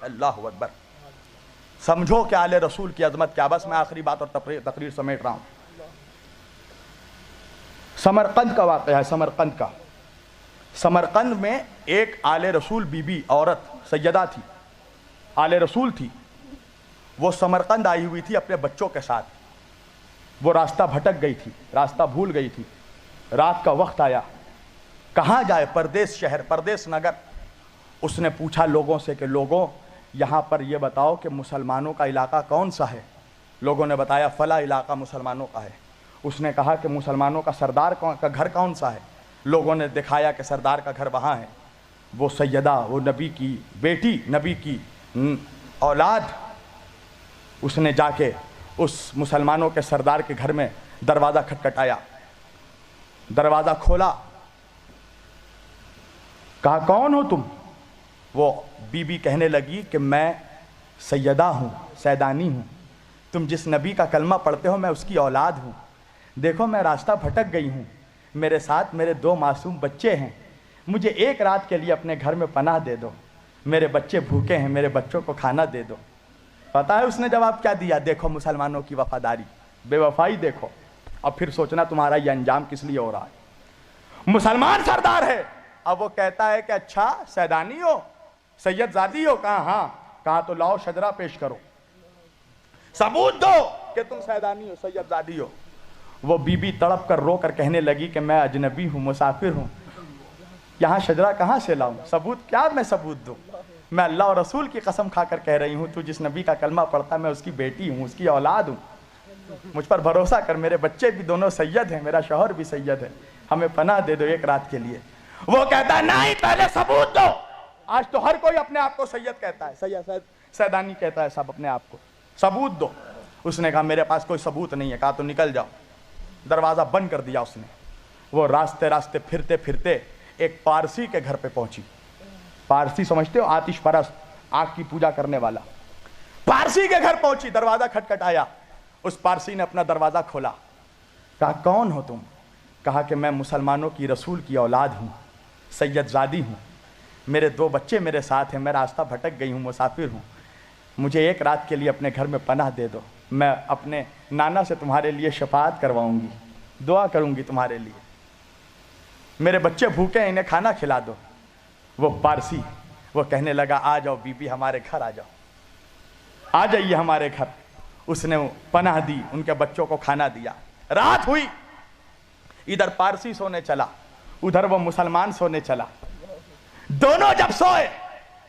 اللہ اکبر. سمجھو کہ آل رسول کی عظمت کیا. بس میں آخری بات اور تقریر سمیٹ رہا ہوں. سمرقند کا واقعہ ہے. سمرقند میں ایک آل رسول بی بی عورت سیدہ تھی, آل رسول تھی. وہ سمرقند آئی ہوئی تھی اپنے بچوں کے ساتھ. وہ راستہ بھٹک گئی تھی, راستہ بھول گئی تھی. رات کا وقت آیا, کہاں جائے؟ پردیس شہر, پردیس نگر. اس نے پوچھا لوگوں سے کہ لوگوں یہاں پر یہ بتاؤ کہ مسلمانوں کا علاقہ کون سا ہے؟ لوگوں نے بتایا فلاں علاقہ مسلمانوں کا ہے. اس نے کہا کہ مسلمانوں کا سردار کا گھر کون سا ہے؟ لوگوں نے دکھایا کہ سردار کا گھر وہاں ہے. وہ سیدہ, وہ نبی کی بیٹی, نبی کی اولاد, اس نے جا کے اس مسلمانوں کے سردار کے گھر میں دروازہ کھٹکھٹایا. دروازہ کھولا, کہا کون ہو تم؟ وہ بی بی کہنے لگی کہ میں سیدہ ہوں, سیدانی ہوں. تم جس نبی کا کلمہ پڑھتے ہو میں اس کی اولاد ہوں. دیکھو میں راستہ بھٹک گئی ہوں, میرے ساتھ میرے 2 معصوم بچے ہیں. مجھے ایک رات کے لیے اپنے گھر میں پناہ دے دو. میرے بچے بھوکے ہیں, میرے بچوں کو کھانا دے دو. پتہ ہے اس نے جواب کیا دیا؟ دیکھو مسلمانوں کی وفاداری, بے وفائی دیکھو. اب پھر سوچنا تمہارا یہ انجام کس لیے ہو رہا ہے. مسلمان سردار ہے, اب وہ کہتا ہے کہ اچھا سیدانی ہو, سید زادی ہو؟ کہا ہاں. کہا تو لاؤ شجرہ پیش کرو, ثبوت دو کہ تم سیدانی ہو, سید زادی ہو. وہ بی بی تڑپ کر رو کر کہنے لگی کہ میں اجنبی ہوں, مسافر ہوں, یہاں شجرہ کہاں سے لاؤں؟ ثبوت کیا میں ثبوت دوں؟ میں اللہ اور رسول کی قسم کھا کر کہہ رہی ہوں, تو جس نبی کا کلمہ پڑھتا میں اس کی بیٹی ہوں, اس کی اولاد ہوں. مجھ پر بھروسہ کر, میرے بچے بھی دونوں سید ہیں, میرا شوہر بھی سید ہے, ہمیں پناہ دے دو ایک رات کے لیے. وہ کہتا ہے نہیں, پہلے ثبوت دو. آج تو ہر کوئی اپنے آپ کو سید کہتا ہے, سید سیدانی کہتا ہے سب اپنے آپ کو. ثبوت دو. اس نے کہا میرے پاس کوئی ثبوت نہیں ہے. کہا تو نکل جاؤ. دروازہ بند کر دیا اس نے. وہ راستے راستے پھرتے پھرتے ایک پارسی کے گھر پہ پہنچی. پارسی سمجھتے ہو؟ آتش پرست, آگ کی پوجا کرنے والا. پارسی کے گھر پہنچی, دروازہ کھٹکھٹایا. اس پارسی نے اپنا دروازہ کھولا. کہا کون ہو تم؟ کہا کہ میں مسلمانوں کی رسول کی اولاد ہوں, سید زادی ہوں. میرے 2 بچے میرے ساتھ ہیں, میں راستہ بھٹک گئی ہوں, مسافر ہوں. مجھے ایک رات کے لیے اپنے گھر میں پناہ دے دو. میں اپنے نانا سے تمہارے لیے شفاعت کرواؤں گی, دعا کروں گی تمہارے لیے. میرے بچے بھوکے ہیں, انہیں کھانا کھلا دو. وہ پارسی وہ کہنے لگا آ جاؤ بی بی, ہمارے گھر آ جاؤ, آ جائیے ہمارے گھر. اس نے پناہ دی, ان کے بچوں کو کھانا دیا. رات ہوئی, ادھر پارسی سونے چلا, ادھر وہ مسلمان سونے چلا. دونوں جب سوئے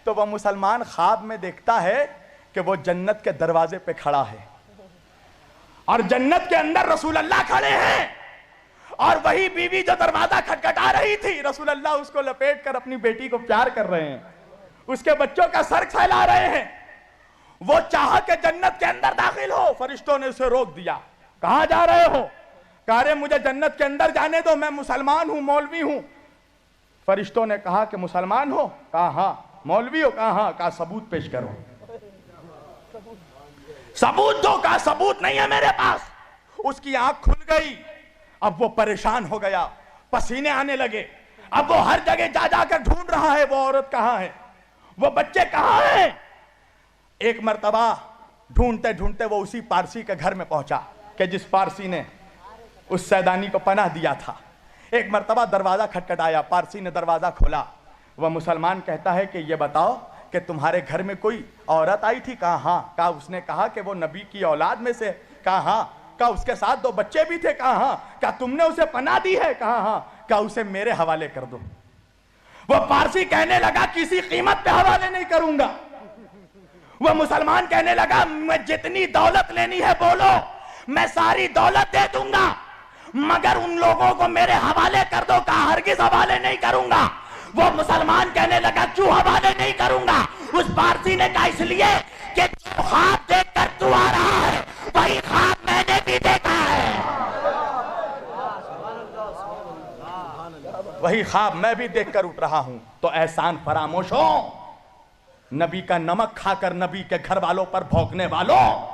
تو وہ مسلمان خواب میں دیکھتا ہے کہ وہ جنت کے دروازے پہ کھڑا ہے, اور جنت کے اندر رسول اللہ کھڑے ہیں, اور وہی بیوی جو دروازہ کھٹکھٹا رہی تھی, رسول اللہ اس کو لپیٹ کر اپنی بیٹی کو پیار کر رہے ہیں, اس کے بچوں کا سر کھلا رہے ہیں. وہ چاہا کہ جنت کے اندر داخل ہو, فرشتوں نے اسے روک دیا. کہاں جا رہے ہو؟ کہا رہے مجھے جنت کے اندر جانے دو, میں مسلمان ہوں, مولوی ہوں. فرشتوں نے کہا کہ مسلمان ہو؟ کہا ہاں. مولوی ہو؟ کہا ہاں. کہا ثبوت پیش کرو, ثبوت دو. کہا ثبوت نہیں ہے میرے پاس. اس کی آنکھ کھل گئی. اب وہ پریشان ہو گیا, پسینے آنے لگے. اب وہ ہر جگہ جا جا کر ڈھونڈ رہا ہے وہ عورت کہاں ہے, وہ بچے کہاں ہیں. ایک مرتبہ ڈھونڈتے ڈھونڈتے وہ اسی پارسی کے گھر میں پہنچا کہ جس پارسی نے اس سیدانی کو پناہ دیا تھا. ایک مرتبہ دروازہ کھٹکھٹایا, پارسی نے دروازہ کھولا. وہ مسلمان کہتا ہے کہ یہ بتاؤ کہ تمہارے گھر میں کوئی عورت آئی تھی؟ کہا ہاں. کہا اس نے کہا کہ وہ نبی کی اولاد میں سے؟ کہا ہاں. کہا اس کے ساتھ 2 بچے بھی تھے؟ کہا ہاں. کہا تم نے اسے پناہ دی ہے؟ کہا ہاں. کہا اسے میرے حوالے کر دو. وہ پارسی کہنے لگا کسی قیمت پہ حوالے نہیں کروں گا. وہ مسلمان کہنے لگا میں جتنی دولت لینی ہے بولو, میں ساری دولت دے دوں گا, مگر ان لوگوں کو میرے حوالے کر دو. کہا ہرگز حوالے نہیں کروں گا. وہ مسلمان کہنے لگا کیوں حوالے نہیں کروں گا؟ اس پارسی نے کہا اس لیے کہ جو خواب دیکھ کر تو آ رہا ہے وہی خواب میں نے بھی دیکھا ہے, وہی خواب میں بھی دیکھ کر اٹھ رہا ہوں. تو احسان فراموش ہو, نبی کا نمک کھا کر نبی کے گھر والوں پر بھونکنے والوں,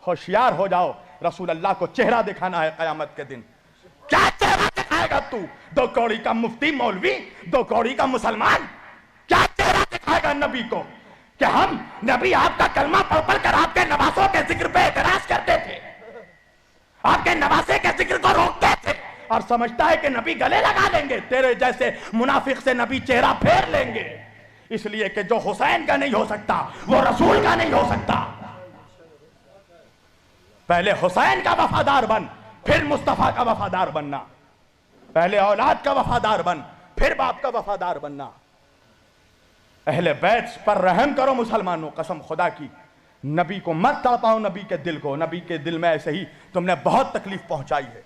ہوشیار ہو جاؤ. رسول اللہ کو چہرہ دکھانا ہے قیامت کے دن. کیا چہرہ دکھائے گا تو؟ 2 کوڑی کا مفتی مولوی, 2 کوڑی کا مسلمان, کیا چہرہ دکھائے گا نبی کو؟ کہ ہم نبی آپ کا کلمہ پڑھ پڑھ کر آپ کے نواسوں کے ذکر پہ اعتراض کرتے تھے، آپ کے نواسے کے ذکر کو روکتے تھے، اور سمجھتا ہے کہ نبی گلے لگا لیں گے، تیرے جیسے منافق سے نبی چہرہ پھیر لیں گے، اس لیے کہ جو حسین کا نہیں ہو سکتا وہ رسول کا نہیں ہو سکتا۔ پہلے حسین کا وفادار بن، پھر مصطفیٰ کا وفادار بننا، پہلے اولاد کا وفادار بن، پھر باپ کا وفادار بننا۔ اہل بیت پر رحم کرو مسلمانوں، قسم خدا کی، نبی کو مت تڑپاؤ، نبی کے دل کو، نبی کے دل میں ایسے ہی تم نے بہت تکلیف پہنچائی ہے۔